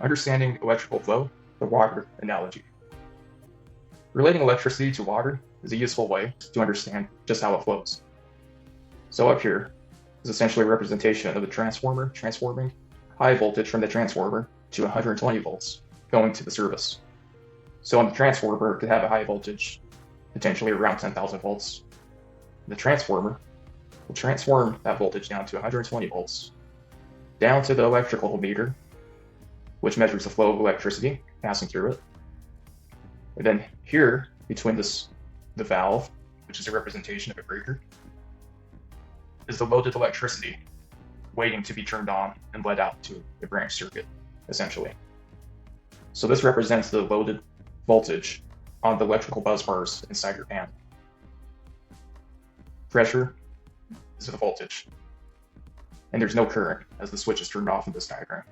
understanding electrical flow, the water analogy. Relating electricity to water is a useful way to understand just how it flows. So up here is essentially a representation of a transformer transforming high voltage from the transformer to 120 volts going to the service. So on the transformer, it could have a high voltage, potentially around 10,000 volts. The transformer will transform that voltage down to 120 volts, down to the electrical meter, which measures the flow of electricity passing through it. And then here, between the valve, which is a representation of a breaker, is the loaded electricity waiting to be turned on and led out to the branch circuit, essentially. So this represents the loaded voltage on the electrical bus bars inside your panel. Pressure is the voltage, and there's no current as the switch is turned off in this diagram.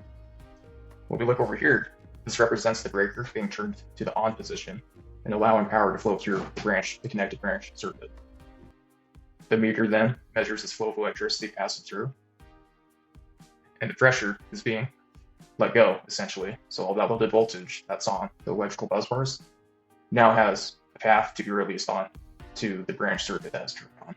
When we look over here, this represents the breaker being turned to the on position and allowing power to flow through the connected branch circuit. The meter then measures the flow of electricity passing through, and the pressure is being let go, essentially. So all that loaded voltage that's on the electrical bus bars now has a path to be released on to the branch circuit that is turned on.